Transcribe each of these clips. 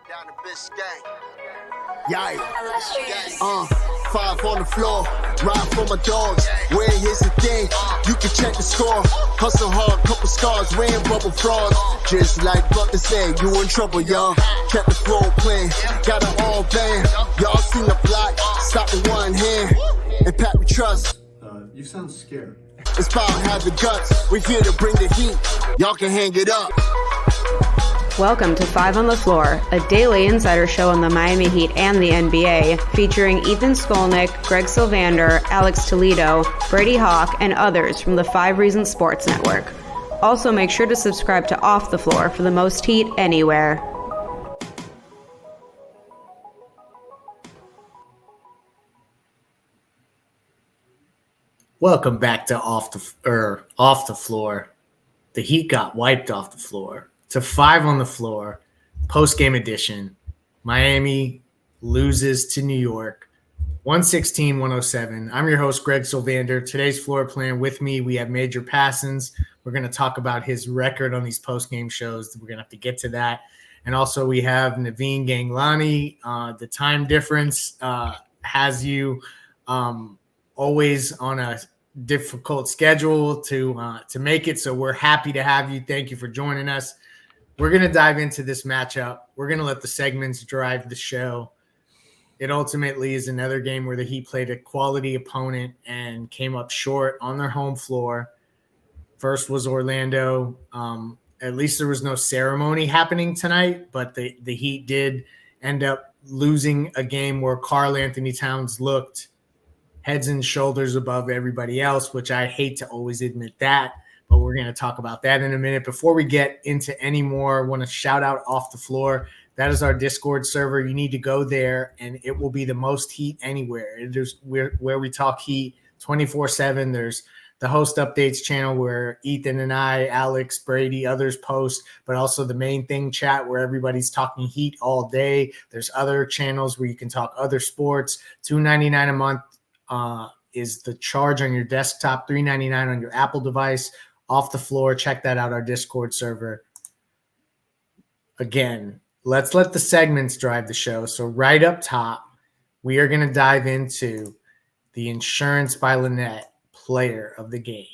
Down the Biscayne. Yikes. 5 on the floor. Ride for my dogs. Where here's the thing. You can check the score. Hustle hard, couple scars. Wearing rubber frauds. Just like Butler said, you in trouble, y'all. Kept the floor playing. Got it all banned. Y'all seen the block. Stop with one hand. And Pat, we trust. You sound scared. It's about to have the guts. We're here to bring the heat. Y'all can hang it up. Welcome to 5 on the Floor, a daily insider show on the Miami Heat and the NBA, featuring Ethan Skolnick, Greg Sylvander, Alex Toledo, Brady Hawk, and others from the 5 Reasons Sports Network. Also, make sure to subscribe to Off the Floor for the most heat anywhere. Welcome back to Off the Floor. The Heat got wiped off the floor. To 5 on the Floor, post-game edition. Miami loses to New York, 116-107. I'm your host, Greg Sylvander. Today's floor plan with me, we have Major Passons. We're going to talk about his record on these post-game shows. We're going to have to get to that. And also we have Naveen Ganglani. The time difference has you always on a difficult schedule to make it. So we're happy to have you. Thank you for joining us. We're going to dive into this matchup. We're going to let the segments drive the show. It ultimately is another game where the Heat played a quality opponent and came up short on their home floor. First was Orlando. At least there was no ceremony happening tonight, but the Heat did end up losing a game where Karl Anthony Towns looked heads and shoulders above everybody else, which I hate to always admit that. But we're going to talk about that in a minute. Before we get into any more, I want to shout out Off the Floor. That is our Discord server. You need to go there, and it will be the most heat anywhere. It is where we talk heat 24/7. There's the host updates channel where Ethan and I, Alex, Brady, others post, but also the main thing chat where everybody's talking heat all day. There's other channels where you can talk other sports. $2.99 a month is the charge on your desktop, $3.99 on your Apple device. Off the Floor, check that out, our Discord server. Again, let's let the segments drive the show. So right up top, we are going to dive into the Insurance by Lynette player of the game.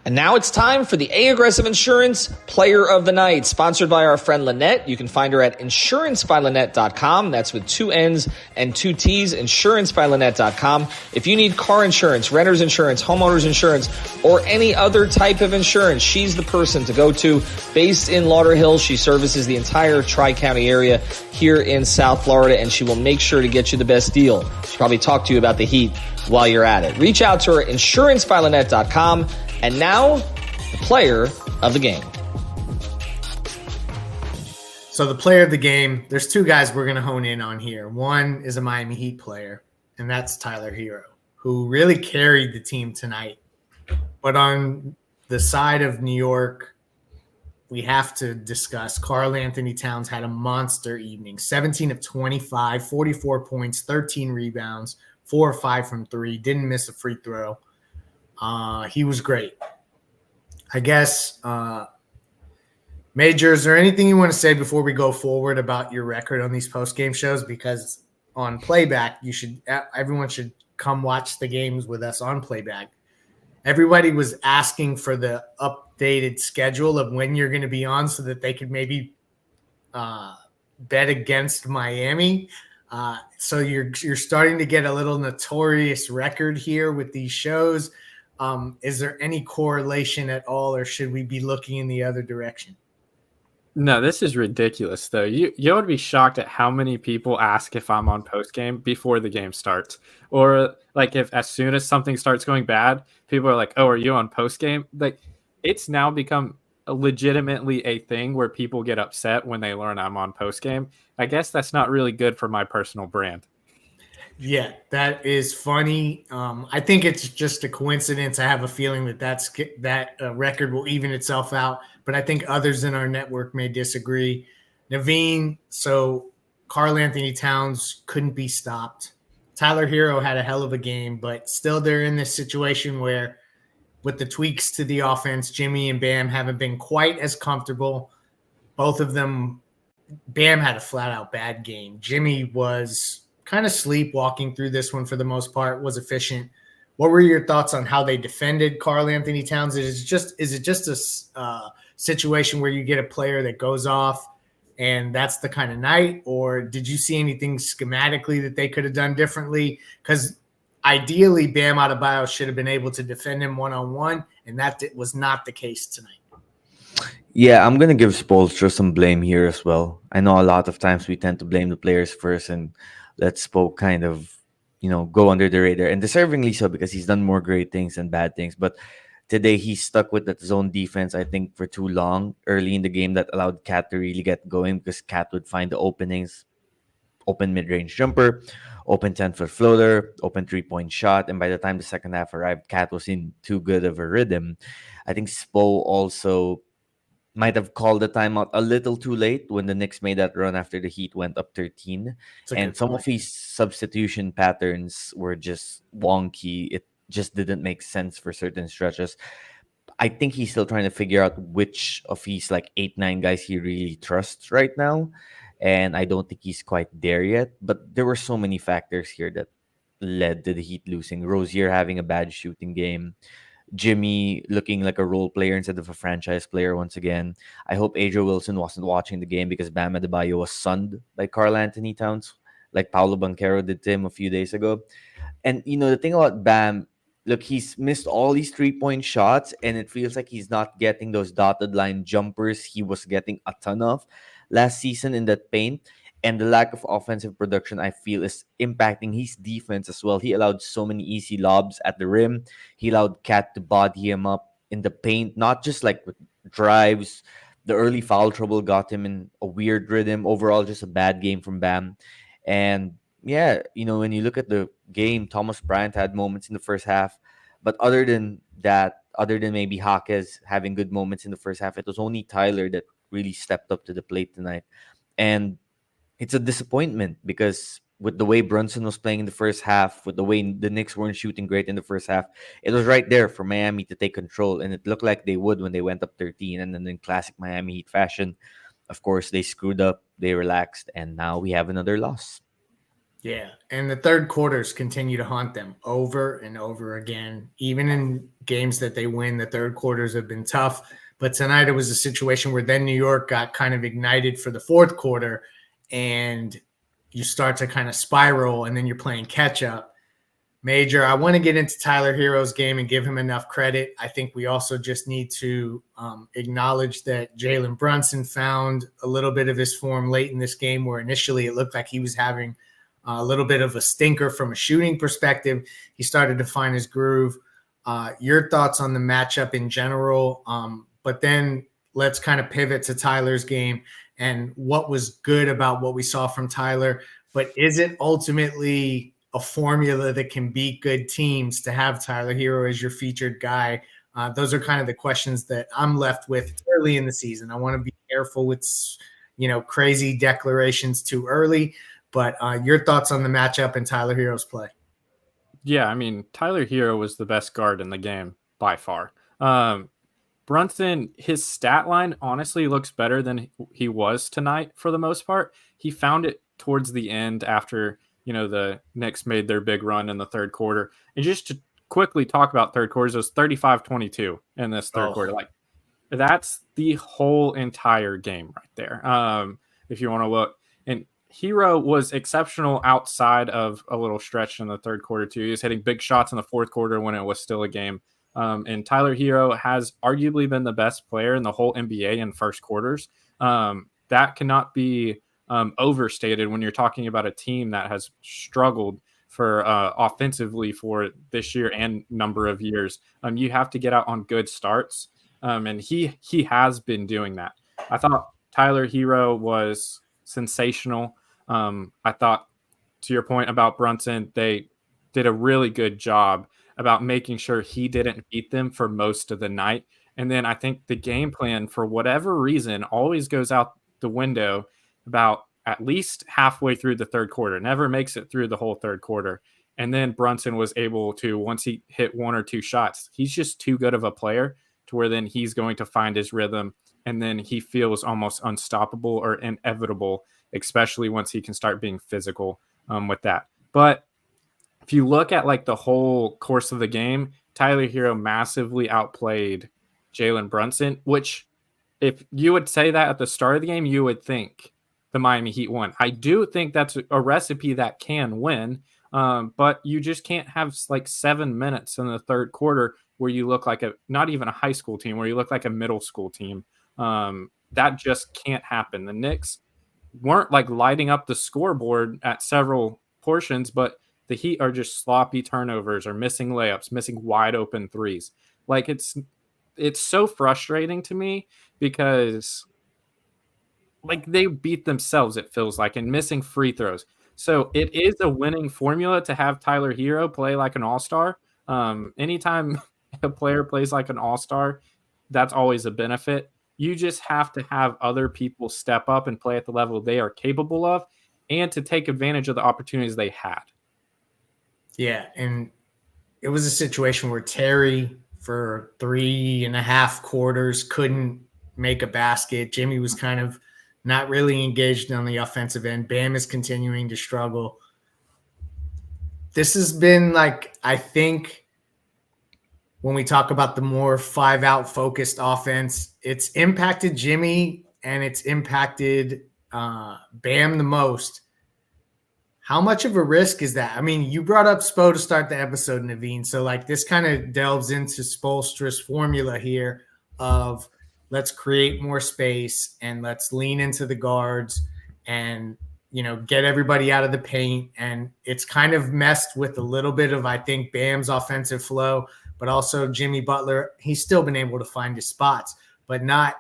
And now it's time for the A-Aggressive Insurance Player of the Night, sponsored by our friend Lynette. You can find her at insurancebylynette.com. That's with 2 N's and 2 T's, insurancebylynette.com. If you need car insurance, renter's insurance, homeowner's insurance, or any other type of insurance, she's the person to go to. Based in Lauderhill, she services the entire Tri-County area here in South Florida, and she will make sure to get you the best deal. She'll probably talk to you about the Heat while you're at it. Reach out to her, insurancebylynette.com. And now, the player of the game. So the player of the game, there's 2 guys we're going to hone in on here. One is a Miami Heat player, and that's Tyler Herro, who really carried the team tonight. But on the side of New York, we have to discuss Karl Anthony Towns had a monster evening. 17 of 25, 44 points, 13 rebounds, 4 or 5 from 3, didn't miss a free throw. He was great. I guess, Major, is there anything you want to say before we go forward about your record on these post-game shows? Because on playback, everyone should come watch the games with us on playback. Everybody was asking for the updated schedule of when you're going to be on so that they could maybe bet against Miami. So you're starting to get a little notorious record here with these shows. Is there any correlation at all, or should we be looking in the other direction? No, this is ridiculous, though. You would be shocked at how many people ask if I'm on post game before the game starts, or like if as soon as something starts going bad, people are like, "Oh, are you on post game?" Like, it's now become legitimately a thing where people get upset when they learn I'm on post game. I guess that's not really good for my personal brand. Yeah, that is funny. I think it's just a coincidence. I have a feeling that record will even itself out, but I think others in our network may disagree. Naveen, so Karl Anthony Towns couldn't be stopped. Tyler Herro had a hell of a game, but still they're in this situation where with the tweaks to the offense, Jimmy and Bam haven't been quite as comfortable. both of them, Bam had a flat out bad game. Jimmy was kind of sleepwalking through this one for the most part, was efficient. What were your thoughts on how they defended Karl Anthony Towns? Is it just a situation where you get a player that goes off and that's the kind of night, or did you see anything schematically that they could have done differently? Because ideally, Bam Adebayo should have been able to defend him one-on-one, and that was not the case tonight. Yeah, I'm gonna give Spoelstra some blame here as well. I know a lot of times we tend to blame the players first and let Spo kind of, go under the radar, and deservingly so because he's done more great things than bad things. But today he's stuck with that zone defense, I think, for too long early in the game that allowed Cat to really get going because Cat would find the openings, open mid-range jumper, open 10-foot floater, open three-point shot, and by the time the second half arrived, Cat was in too good of a rhythm. I think Spo also might have called the timeout a little too late when the Knicks made that run after the Heat went up 13. And some of his substitution patterns were just wonky. It just didn't make sense for certain stretches. I think he's still trying to figure out which of his 8-9 guys he really trusts right now. And I don't think he's quite there yet. But there were so many factors here that led to the Heat losing. Rozier having a bad shooting game. Jimmy looking like a role player instead of a franchise player once again. I hope Adrian Wilson wasn't watching the game because Bam Adebayo was sunned by Karl Anthony Towns, like Paulo Banchero did to him a few days ago. And, the thing about Bam, look, he's missed all these three-point shots, and it feels like he's not getting those dotted line jumpers he was getting a ton of last season in that paint. And the lack of offensive production, I feel, is impacting his defense as well. He allowed so many easy lobs at the rim. He allowed Cat to body him up in the paint, not just with drives. The early foul trouble got him in a weird rhythm. Overall, just a bad game from Bam. And yeah, when you look at the game, Thomas Bryant had moments in the first half. But other than that, other than maybe Jaquez having good moments in the first half, it was only Tyler that really stepped up to the plate tonight. And it's a disappointment because with the way Brunson was playing in the first half, with the way the Knicks weren't shooting great in the first half, it was right there for Miami to take control. And it looked like they would when they went up 13. And then in classic Miami Heat fashion, of course, they screwed up, they relaxed, and now we have another loss. Yeah, and the third quarters continue to haunt them over and over again. Even in games that they win, the third quarters have been tough. But tonight it was a situation where then New York got kind of ignited for the fourth quarter, and you start to kind of spiral, and then you're playing catch up. Major, I want to get into Tyler Herro's game and give him enough credit. I think we also just need to acknowledge that Jalen Brunson found a little bit of his form late in this game where initially it looked like he was having a little bit of a stinker from a shooting perspective. He started to find his groove. Your thoughts on the matchup in general, but then let's kind of pivot to Tyler's game and what was good about what we saw from Tyler. But is it ultimately a formula that can beat good teams to have Tyler Herro as your featured guy? Those are kind of the questions that I'm left with early in the season. I want to be careful with, crazy declarations too early. But your thoughts on the matchup and Tyler Herro's play? Yeah, I mean, Tyler Herro was the best guard in the game by far. Brunson, his stat line honestly looks better than he was tonight for the most part. He found it towards the end after, the Knicks made their big run in the third quarter. And just to quickly talk about third quarters, it was 35-22 in this third quarter. That's the whole entire game right there. If you want to look. And Herro was exceptional outside of a little stretch in the third quarter too. He was hitting big shots in the fourth quarter when it was still a game. And Tyler Herro has arguably been the best player in the whole NBA in first quarters. That cannot be overstated when you're talking about a team that has struggled for offensively for this year and number of years. You have to get out on good starts, and he has been doing that. I thought Tyler Herro was sensational. I thought, to your point about Brunson, they did a really good job about making sure he didn't beat them for most of the night. And then I think the game plan, for whatever reason, always goes out the window about at least halfway through the third quarter, never makes it through the whole third quarter. And then Brunson was able to, once he hit one or two shots, he's just too good of a player to where then he's going to find his rhythm and then he feels almost unstoppable or inevitable, especially once he can start being physical with that. But if you look at like the whole course of the game, Tyler Herro massively outplayed Jalen Brunson, which if you would say that at the start of the game, you would think the Miami Heat won. I do think that's a recipe that can win, but you just can't have like 7 minutes in the third quarter where you look like not even a high school team, where you look like a middle school team. That just can't happen. The Knicks weren't like lighting up the scoreboard at several portions, but the Heat are just sloppy turnovers or missing layups, missing wide open threes. Like it's so frustrating to me because like they beat themselves, it feels like, and missing free throws. So it is a winning formula to have Tyler Herro play like an all-star. Anytime a player plays like an all-star, that's always a benefit. You just have to have other people step up and play at the level they are capable of and to take advantage of the opportunities they had. Yeah, and it was a situation where Terry, for 3.5 quarters, couldn't make a basket. Jimmy was kind of not really engaged on the offensive end. Bam is continuing to struggle. This has been like, I think when we talk about the more 5-out focused offense, it's impacted Jimmy and it's impacted Bam the most. How much of a risk is that? I mean, you brought up Spo to start the episode, Naveen. So like this kind of delves into Spoelstra's formula here of let's create more space and let's lean into the guards and, get everybody out of the paint. And it's kind of messed with a little bit of, I think, Bam's offensive flow, but also Jimmy Butler. He's still been able to find his spots, but not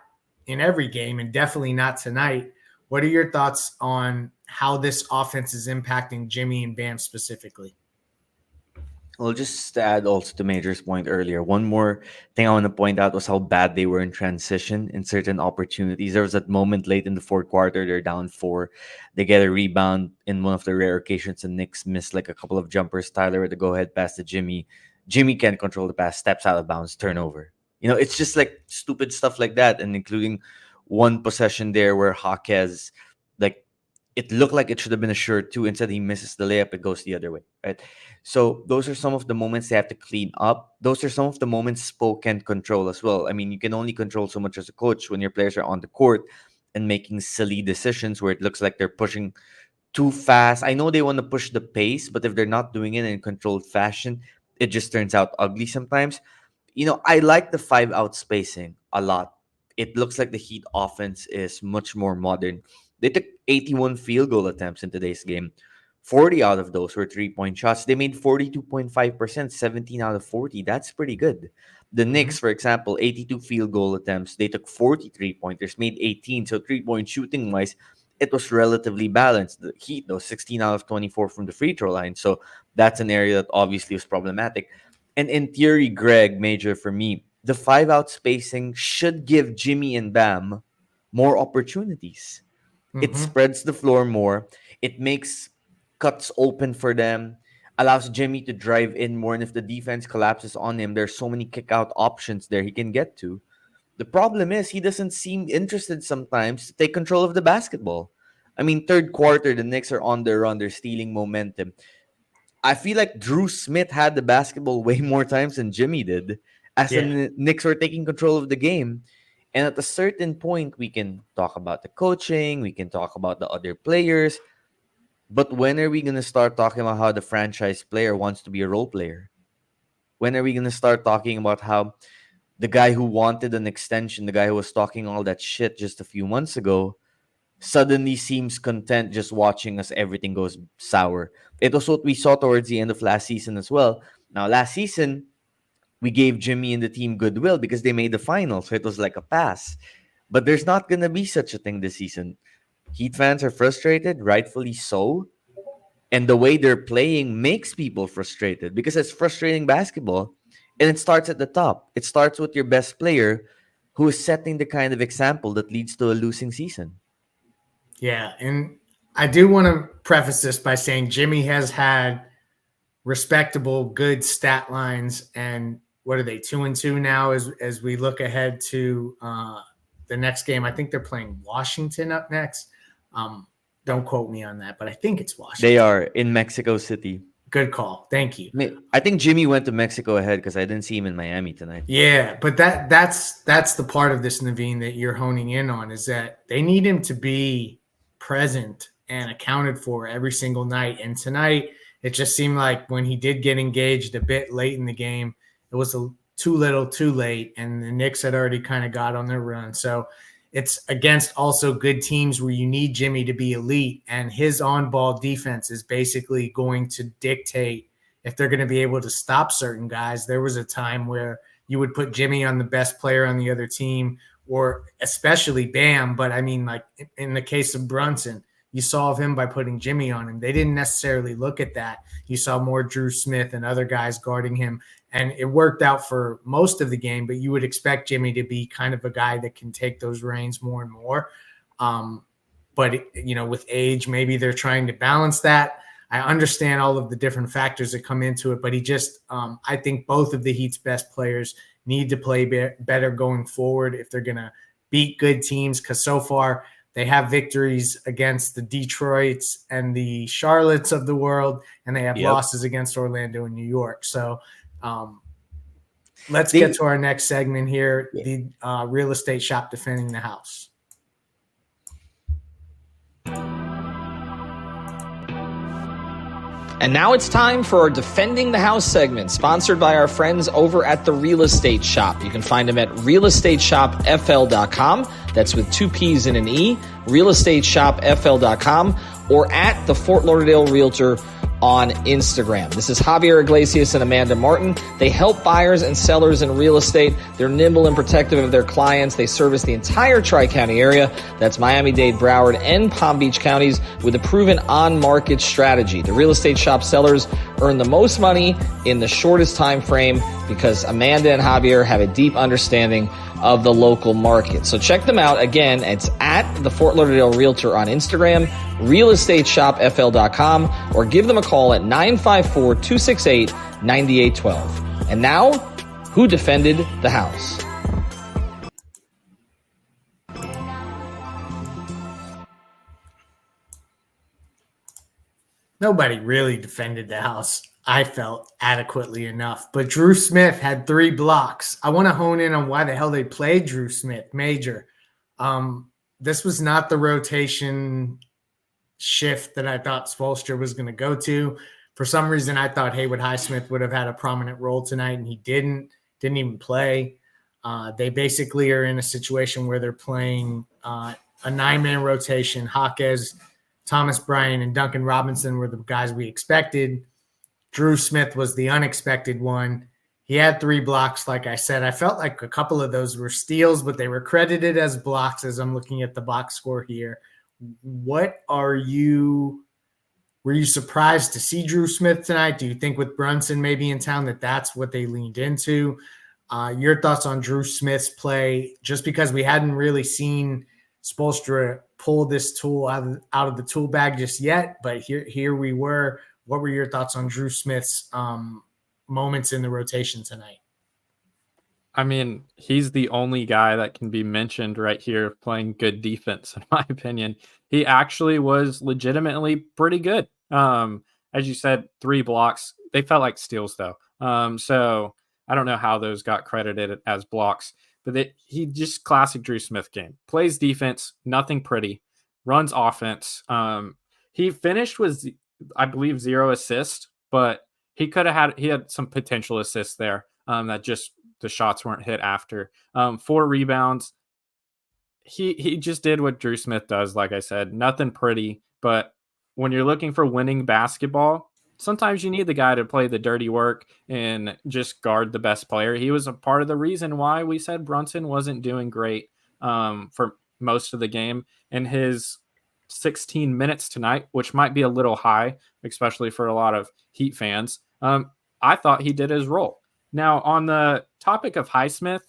in every game and definitely not tonight. What are your thoughts on how this offense is impacting Jimmy and Bam specifically? Well, just to add also to Major's point earlier, one more thing I want to point out was how bad they were in transition in certain opportunities. There was that moment late in the fourth quarter, they're down 4. They get a rebound in one of the rare occasions, and Knicks miss like a couple of jumpers. Tyler with the go-ahead pass to Jimmy. Jimmy can't control the pass, steps out of bounds, turnover. It's just like stupid stuff like that, and including one possession there where Jaquez, like, it looked like it should have been a sure two. Instead, he misses the layup. It goes the other way, right? So those are some of the moments they have to clean up. Those are some of the moments Spo can control as well. I mean, you can only control so much as a coach when your players are on the court and making silly decisions where it looks like they're pushing too fast. I know they want to push the pace, but if they're not doing it in controlled fashion, it just turns out ugly sometimes. I like the 5-out spacing a lot. It looks like the Heat offense is much more modern. They took 81 field goal attempts in today's game. 40 out of those were 3-point shots. They made 42.5%, 17 out of 40. That's pretty good. The Knicks, for example, 82 field goal attempts. They took 43 pointers, made 18. So 3-point shooting wise, it was relatively balanced. The Heat, though, 16 out of 24 from the free throw line. So that's an area that obviously was problematic. And in theory, Greg, Major, for me, the 5-out spacing should give Jimmy and Bam more opportunities. It spreads the floor more. It makes cuts open for them, allows Jimmy to drive in more. And if the defense collapses on him, there's so many kick-out options there he can get to. The problem is he doesn't seem interested sometimes to take control of the basketball. I mean, third quarter, the Knicks are on their run. They're stealing momentum. I feel like Drew Smith had the basketball way more times than Jimmy did, as the Knicks were taking control of the game. And at a certain point, we can talk about the coaching, we can talk about the other players, but when are we going to start talking about how the franchise player wants to be a role player? When are we going to start talking about how the guy who wanted an extension, the guy who was talking all that shit just a few months ago, suddenly seems content just watching as everything goes sour? It was what we saw towards the end of last season as well. Now, last season, we gave Jimmy and the team goodwill because they made the finals, so it was like a pass. But there's not going to be such a thing this season. Heat fans are frustrated, rightfully so. And the way they're playing makes people frustrated because it's frustrating basketball. And it starts at the top. It starts with your best player who is setting the kind of example that leads to a losing season. Yeah, and I do want to preface this by saying Jimmy has had respectable, good stat lines, and what are they, 2-2 now as we look ahead to the next game. I think they're playing Washington up next. Don't quote me on that, but I think it's Washington. They are in Mexico City. Good call. Thank you. I think Jimmy went to Mexico ahead because I didn't see him in Miami tonight. Yeah, but that's the part of this, Naveen, that you're honing in on, is that they need him to be present and accounted for every single night. And tonight, it just seemed like when he did get engaged a bit late in the game, it was too little, too late, and the Knicks had already kind of got on their run. So it's against also good teams where you need Jimmy to be elite, and his on-ball defense is basically going to dictate if they're going to be able to stop certain guys. There was a time where you would put Jimmy on the best player on the other team, or especially Bam. But I mean, like in the case of Brunson, you solve him by putting Jimmy on him. They didn't necessarily look at that. You saw more Drew Smith and other guys guarding him, and it worked out for most of the game, but you would expect Jimmy to be kind of a guy that can take those reins more and more. But, with age, maybe they're trying to balance that. I understand all of the different factors that come into it, but he just I think both of the Heat's best players need to play better going forward if they're going to beat good teams, because so far they have victories against the Detroits and the Charlottes of the world, and they have losses against Orlando and New York. So let's get to our next segment here, the real estate shop defending the house. And now it's time for our Defending the House segment, sponsored by our friends over at The Real Estate Shop. You can find them at realestateshopfl.com. That's with 2 P's and an E, realestateshopfl.com, or at the Fort Lauderdale Realtor on Instagram. This is Javier Iglesias and Amanda Martin. They help buyers and sellers in real estate. They're nimble and protective of their clients. They service the entire Tri-County area. That's Miami-Dade, Broward, and Palm Beach counties with a proven on-market strategy. The Real Estate Shop sellers earn the most money in the shortest time frame because Amanda and Javier have a deep understanding of the local market. So check them out. Again, it's at the Fort Lauderdale Realtor on Instagram, realestateshopfl.com, or give them a call at 954-268-9812. And now, who defended the house? Nobody really defended the house, I felt, adequately enough. But Drew Smith had 3 blocks. I want to hone in on why the hell they played Drew Smith major. This was not the rotation shift that I thought Spoelstra was going to go to. For some reason, I thought Haywood Highsmith would have had a prominent role tonight, and he didn't even play. They basically are in a situation where they're playing a 9-man rotation. Jaquez, Thomas Bryant, and Duncan Robinson were the guys we expected. Drew Smith was the unexpected one. He had 3 blocks, like I said. I felt like a couple of those were steals, but they were credited as blocks as I'm looking at the box score here. Were you surprised to see Drew Smith tonight? Do you think with Brunson maybe in town that's what they leaned into? Your thoughts on Drew Smith's play, just because we hadn't really seen Spoelstra pull this tool out of the tool bag just yet, but here we were. What were your thoughts on Drew Smith's moments in the rotation tonight? I mean, he's the only guy that can be mentioned right here playing good defense, in my opinion. He actually was legitimately pretty good. As you said, 3 blocks. They felt like steals, though. So I don't know how those got credited as blocks. But he just classic Drew Smith game. Plays defense, nothing pretty. Runs offense. He finished with, I believe, 0 assists, but he had some potential assists there that just the shots weren't hit after. 4 rebounds. He just did what Drew Smith does, like I said. Nothing pretty, but when you're looking for winning basketball, sometimes you need the guy to play the dirty work and just guard the best player. He was a part of the reason why we said Brunson wasn't doing great for most of the game. And his 16 minutes tonight, which might be a little high, especially for a lot of Heat fans, I thought he did his role. Now, on the topic of Highsmith,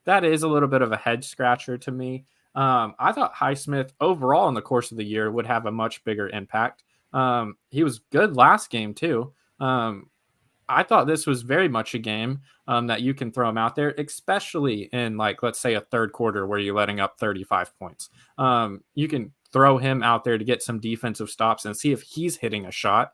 that is a little bit of a head scratcher to me. I thought Highsmith overall in the course of the year would have a much bigger impact. He was good last game too. I thought this was very much a game that you can throw him out there, especially in, like, let's say a third quarter where you're letting up 35 points. You can throw him out there to get some defensive stops and see if he's hitting a shot.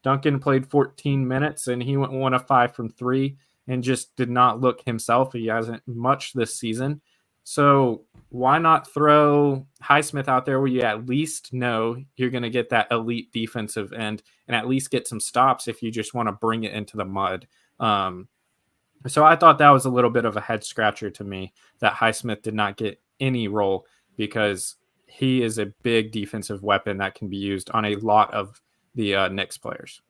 Duncan played 14 minutes and he went 1 of 5 from 3 and just did not look himself. He hasn't much this season. So why not throw Highsmith out there where you at least know you're going to get that elite defensive end and at least get some stops if you just want to bring it into the mud. So I thought that was a little bit of a head scratcher to me that Highsmith did not get any role, because he is a big defensive weapon that can be used on a lot of the Knicks players.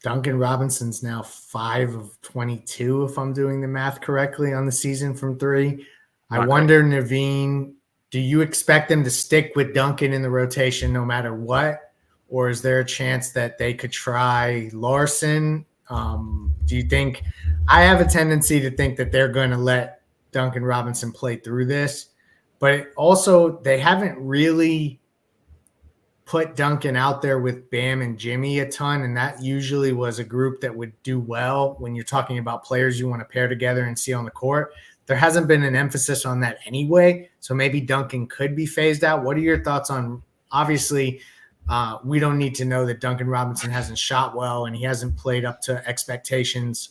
Duncan Robinson's now 5 of 22, if I'm doing the math correctly, on the season from 3. I wonder, Naveen, do you expect them to stick with Duncan in the rotation no matter what? Or is there a chance that they could try Larson? Do you think – I have a tendency to think that they're going to let Duncan Robinson play through this. But also, they haven't really put Duncan out there with Bam and Jimmy a ton, and that usually was a group that would do well when you're talking about players you want to pair together and see on the court. There hasn't been an emphasis on that anyway, so maybe Duncan could be phased out. What are your thoughts on – obviously, we don't need to know that Duncan Robinson hasn't shot well and he hasn't played up to expectations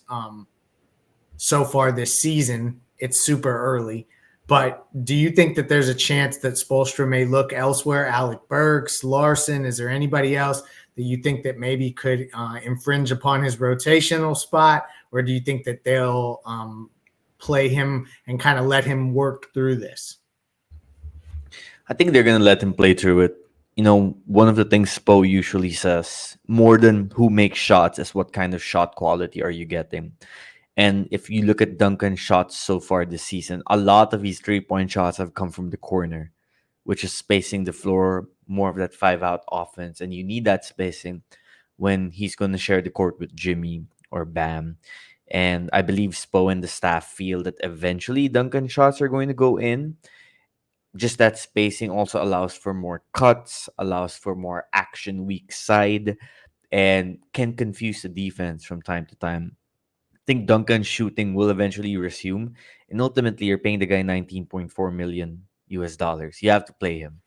so far this season. It's super early. But do you think that there's a chance that Spoelstra may look elsewhere? Alec Burks, Larson, is there anybody else that you think that maybe could infringe upon his rotational spot? Or do you think that they'll play him and kind of let him work through this? I think they're going to let him play through it. You know, one of the things Spo usually says, more than who makes shots, is what kind of shot quality are you getting. And if you look at Duncan's shots so far this season, a lot of his 3-point shots have come from the corner, which is spacing the floor, more of that 5-out offense. And you need that spacing when he's going to share the court with Jimmy or Bam. And I believe Spo and the staff feel that eventually Duncan's shots are going to go in. Just that spacing also allows for more cuts, allows for more action weak side, and can confuse the defense from time to time. I think Duncan's shooting will eventually resume, and ultimately you're paying the guy $19.4 million US. You have to play him.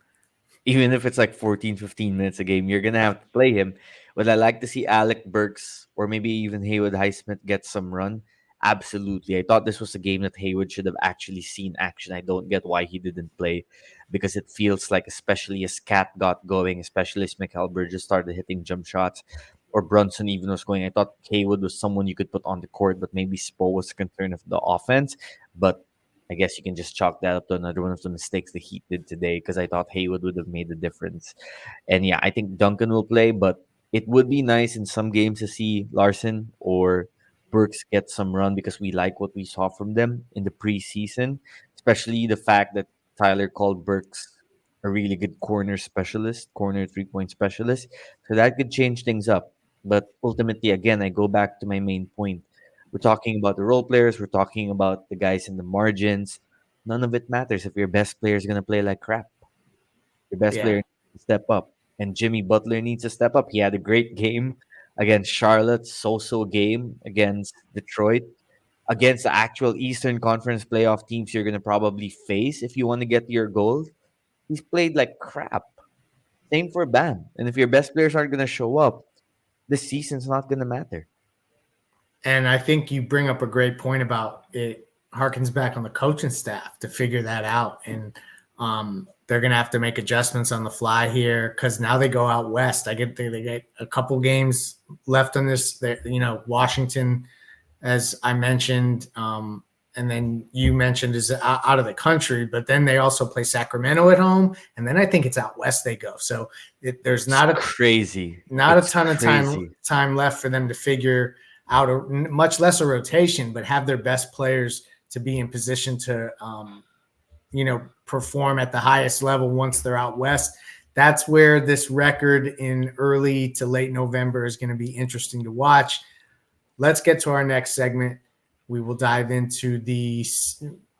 Even if it's like 14, 15 minutes a game, you're gonna have to play him. Would I like to see Alec Burks or maybe even Haywood Highsmith get some run? Absolutely. I thought this was a game that Haywood should have actually seen action. I don't get why he didn't play, because it feels like, especially as Cat got going, especially as Mikal Bridges started hitting jump shots, or Brunson even was going, I thought Haywood was someone you could put on the court, but maybe Spo was concerned of the offense. But I guess you can just chalk that up to another one of the mistakes the Heat did today, because I thought Haywood would have made the difference. And yeah, I think Duncan will play, but it would be nice in some games to see Larson or Burks get some run, because we like what we saw from them in the preseason, especially the fact that Tyler called Burks a really good corner specialist, corner 3-point specialist. So that could change things up. But ultimately, again, I go back to my main point. We're talking about the role players. We're talking about the guys in the margins. None of it matters if your best player is going to play like crap. Your best player needs to step up. And Jimmy Butler needs to step up. He had a great game against Charlotte, so-so game against Detroit, against the actual Eastern Conference playoff teams you're going to probably face if you want to get to your goals. He's played like crap. Same for Bam. And if your best players aren't going to show up, this season's not going to matter. And I think you bring up a great point about it harkens back on the coaching staff to figure that out. And they're going to have to make adjustments on the fly here, because now they go out west. They get a couple games left on this. Washington, as I mentioned, and then you mentioned, is out of the country, but then they also play Sacramento at home, and then I think it's out west they go. So there's not a ton of time left for them to figure out much less a rotation, but have their best players to be in position to perform at the highest level once they're out west. That's where this record in early to late November is going to be interesting to watch. Let's get to our next segment. We will dive into the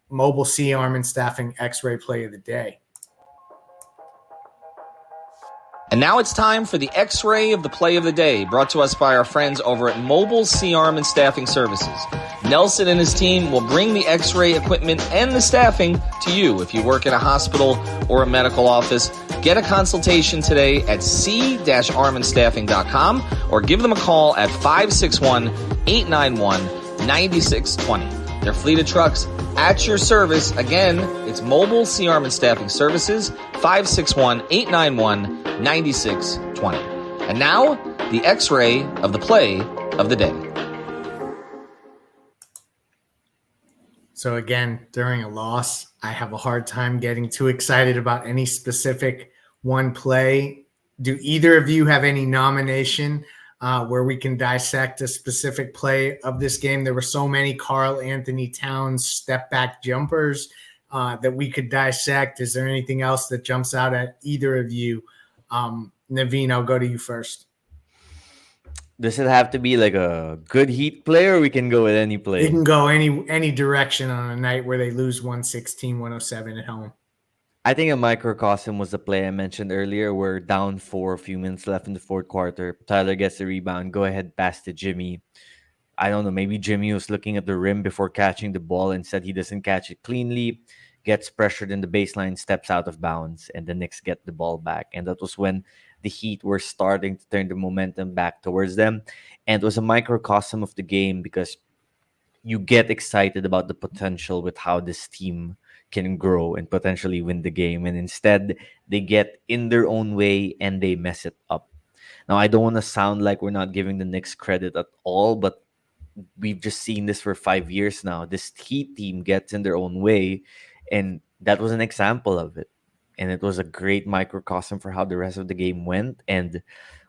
mobile C-arm and staffing X-ray play of the day. And now it's time for the X-Ray of the Play of the Day, brought to us by our friends over at Mobile C-Arm and Staffing Services. Nelson and his team will bring the X-ray equipment and the staffing to you. If you work in a hospital or a medical office, get a consultation today at c-armandstaffing.com or give them a call at 561-891-9620. Their fleet of trucks at your service. Again, it's Mobile C-Arm and Staffing Services, 561-891-9620. And now, the X-Ray of the Play of the Day. So again, during a loss, I have a hard time getting too excited about any specific one play. Do either of you have any nomination where we can dissect a specific play of this game? There were so many Karl Anthony Towns step back jumpers that we could dissect. Is there anything else that jumps out at either of you? Naveen, I'll go to you first. Does it have to be like a good Heat play, or we can go with any play? You can go any direction on a night where they lose 116-107 at home. I think a microcosm was the play I mentioned earlier. We're down 4, a few minutes left in the fourth quarter. Tyler gets the rebound. Go ahead, pass to Jimmy. I don't know. Maybe Jimmy was looking at the rim before catching the ball and said he doesn't catch it cleanly. Gets pressured in the baseline, steps out of bounds, and the Knicks get the ball back. And that was when the Heat were starting to turn the momentum back towards them. And it was a microcosm of the game because you get excited about the potential with how this team can grow and potentially win the game. And instead, they get in their own way and they mess it up. Now, I don't want to sound like we're not giving the Knicks credit at all, but we've just seen this for 5 years now. This Heat team gets in their own way, and that was an example of it. And it was a great microcosm for how the rest of the game went, and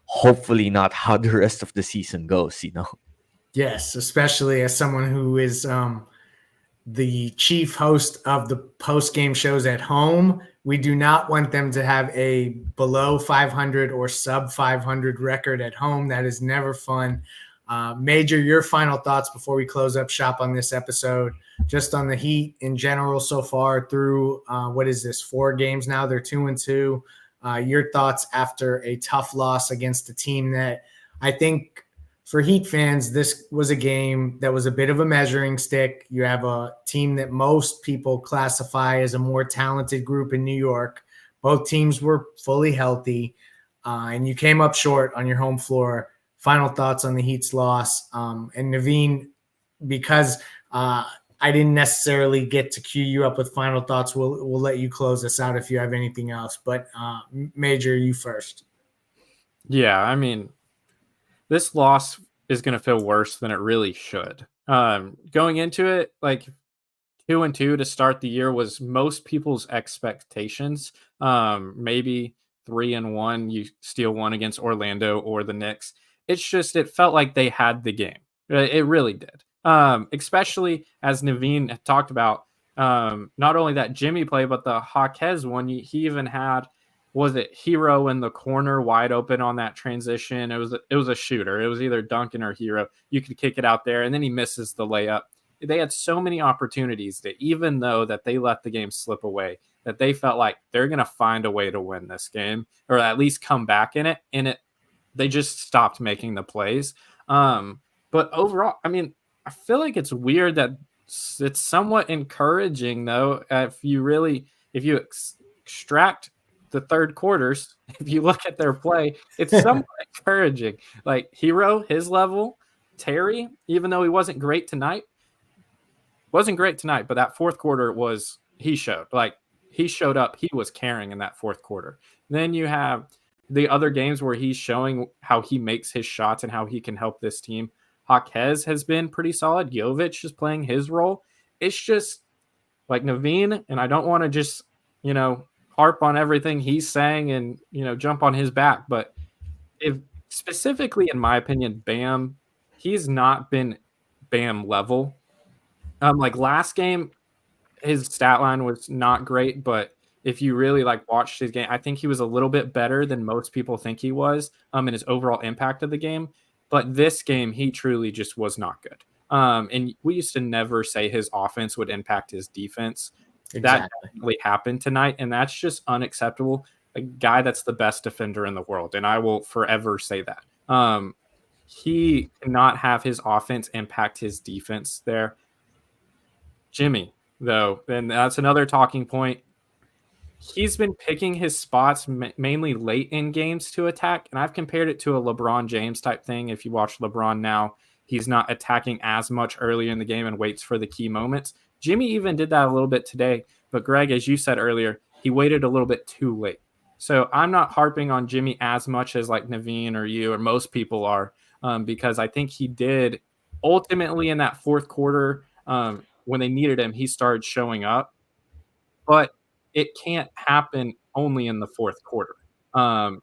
hopefully not how the rest of the season goes, you know? Yes, especially as someone who is the chief host of the post-game shows at home. We do not want them to have a below 500 or sub 500 record at home. That is never fun. Major, your final thoughts before we close up shop on this episode, just on the Heat in general so far through, 4 games now? They're 2-2. Your thoughts after a tough loss against a team that I think for Heat fans, this was a game that was a bit of a measuring stick. You have a team that most people classify as a more talented group in New York. Both teams were fully healthy, and you came up short on your home floor. Final thoughts on the Heat's loss. And Naveen, because I didn't necessarily get to cue you up with final thoughts, we'll let you close us out if you have anything else. But Major, you first. Yeah, I mean, this loss is going to feel worse than it really should. Going into it, like 2-2 to start the year was most people's expectations. Maybe 3-1, you steal one against Orlando or the Knicks. It's just, it felt like they had the game. It really did. Especially as Naveen had talked about, not only that Jimmy play, but the Jaquez one. He even had, was it Herro in the corner wide open on that transition? It was a shooter. It was either Duncan or Herro. You could kick it out there, and then he misses the layup. They had so many opportunities that even though that they let the game slip away, that they felt like they're going to find a way to win this game or at least come back in it. And they just stopped making the plays. But overall, I mean, I feel like it's weird that it's somewhat encouraging, though. If you extract the third quarters, if you look at their play, it's somewhat encouraging. Like Herro, his level, Terry, even though he wasn't great tonight, but that fourth quarter he showed up. He was carrying in that fourth quarter. Then you have the other games where he's showing how he makes his shots and how he can help this team. Jaquez has been pretty solid. Jovic is playing his role. It's just like Naveen, and I don't want to just, harp on everything he's saying and, jump on his back. But if specifically, in my opinion, Bam, he's not been Bam level. Like last game, his stat line was not great, but if you really watched his game, I think he was a little bit better than most people think he was in his overall impact of the game. But this game, he truly just was not good. And we used to never say his offense would impact his defense. Exactly. That definitely happened tonight, and that's just unacceptable. a guy that's the best defender in the world, and I will forever say that. He cannot have his offense impact his defense there. Jimmy, though, and that's another talking point. He's been picking his spots mainly late in games to attack, and I've compared it to a LeBron James type thing. If you watch LeBron now, he's not attacking as much earlier in the game and waits for the key moments. Jimmy even did that a little bit today, but Greg, as you said earlier, he waited a little bit too late. So I'm not harping on Jimmy as much as like Naveen or you or most people are, because I think he did ultimately in that fourth quarter when they needed him, he started showing up. But it can't happen only in the fourth quarter,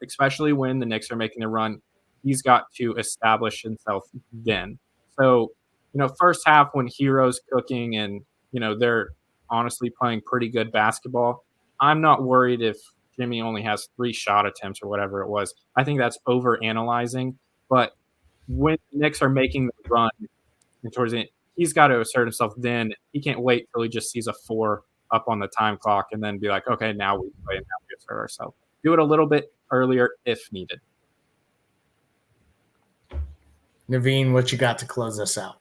especially when the Knicks are making a run. He's got to establish himself then. So, first half when Herro's cooking and, they're honestly playing pretty good basketball, I'm not worried if Jimmy only has 3 shot attempts or whatever it was. I think that's over analyzing. But when the Knicks are making the run and towards the end, he's got to assert himself then. He can't wait till he just sees a 4 up on the time clock and then be like, okay, now we play and now we assert ourselves. Do it a little bit earlier if needed. Naveen, what you got to close us out?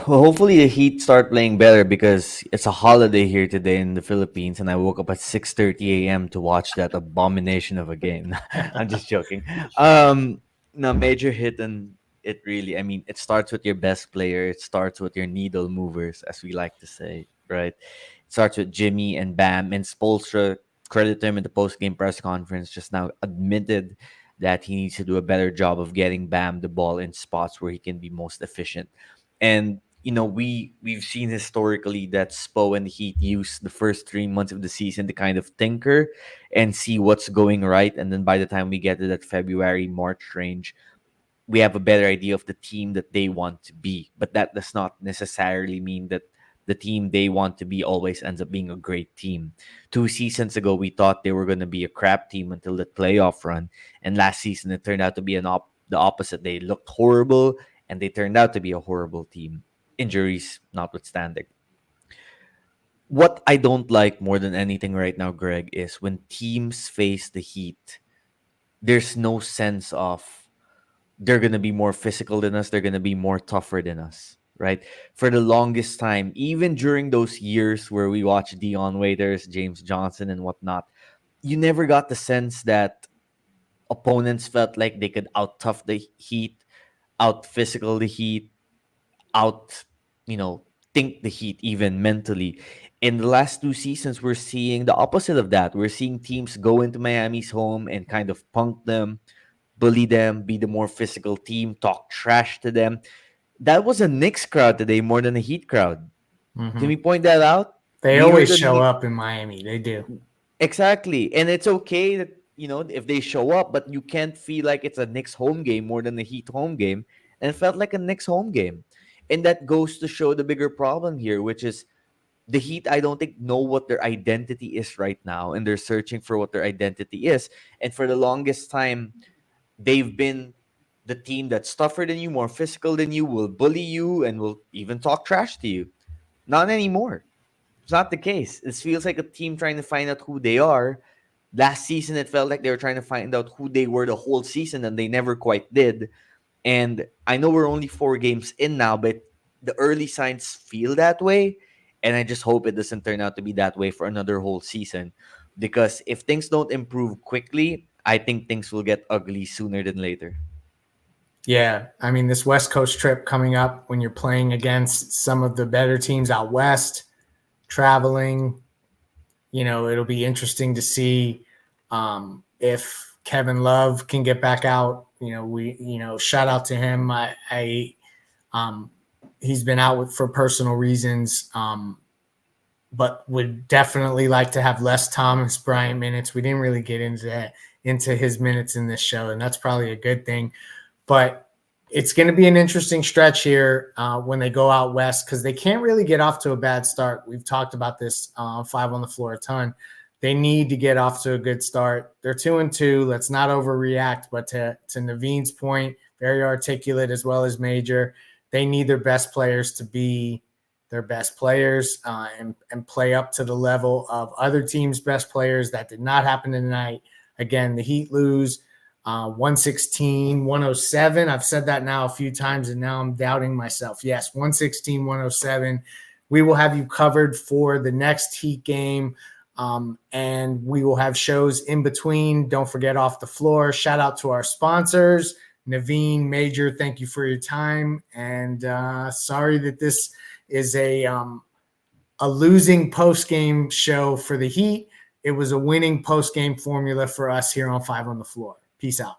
Well, hopefully the Heat start playing better because it's a holiday here today in the Philippines, and I woke up at 6:30 a.m. to watch that abomination of a game. I'm just joking. No, major hit, and it really, I mean, it starts with your best player. It starts with your needle movers, as we like to say, right? It starts with Jimmy and Bam, and Spoelstra, credit to him in the post-game press conference, just now admitted that he needs to do a better job of getting Bam the ball in spots where he can be most efficient. And we've seen historically that Spo and the Heat use the first 3 months of the season to kind of tinker and see what's going right, and then by the time we get to that February March range, we have a better idea of the team that they want to be. But that does not necessarily mean that the team they want to be always ends up being a great team. 2 seasons ago, we thought they were going to be a crap team until the playoff run, and last season it turned out to be the opposite. They looked horrible, and they turned out to be a horrible team, injuries notwithstanding. What I don't like more than anything right now, Greg, is when teams face the Heat, there's no sense of they're going to be more physical than us, they're going to be more tougher than us, right? For the longest time, even during those years where we watched Dion Waiters, James Johnson, and whatnot, you never got the sense that opponents felt like they could out-tough the Heat, out-physical the Heat, out, think the Heat even mentally. In the last 2 seasons, we're seeing the opposite of that. We're seeing teams go into Miami's home and kind of punk them, bully them, be the more physical team, talk trash to them. That was a Knicks crowd today more than a Heat crowd. Mm-hmm. Can we point that out? They always show up in Miami. They do. Exactly. And it's okay that, if they show up, but you can't feel like it's a Knicks home game more than a Heat home game. And it felt like a Knicks home game. And that goes to show the bigger problem here, which is the Heat, I don't think, know what their identity is right now. And they're searching for what their identity is. And for the longest time, they've been the team that's tougher than you, more physical than you, will bully you, and will even talk trash to you. Not anymore. It's not the case. It feels like a team trying to find out who they are. Last season, it felt like they were trying to find out who they were the whole season, and they never quite did. And I know we're only 4 games in now, but the early signs feel that way. And I just hope it doesn't turn out to be that way for another whole season. Because if things don't improve quickly, I think things will get ugly sooner than later. Yeah. I mean, this West Coast trip coming up when you're playing against some of the better teams out West, traveling, it'll be interesting to see if Kevin Love can get back out. Shout out to him. He's been out for personal reasons, but would definitely like to have less Thomas Bryant minutes. We didn't really get into his minutes in this show, and that's probably a good thing. But it's going to be an interesting stretch here when they go out West, because they can't really get off to a bad start. We've talked about this 5 on the floor a ton. They need to get off to a good start. They're 2-2. Let's not overreact. But to Naveen's point, very articulate as well as Major, they need their best players to be their best players and play up to the level of other teams' best players. That did not happen tonight. Again, the Heat lose 116-107. I've said that now a few times, and now I'm doubting myself. Yes, 116-107. We will have you covered for the next Heat game, and we will have shows in between. Don't forget Off the Floor. Shout out to our sponsors. Naveen, Major, thank you for your time. And sorry that this is a losing post-game show for the Heat. It was a winning post-game formula for us here on 5 on the Floor. Peace out.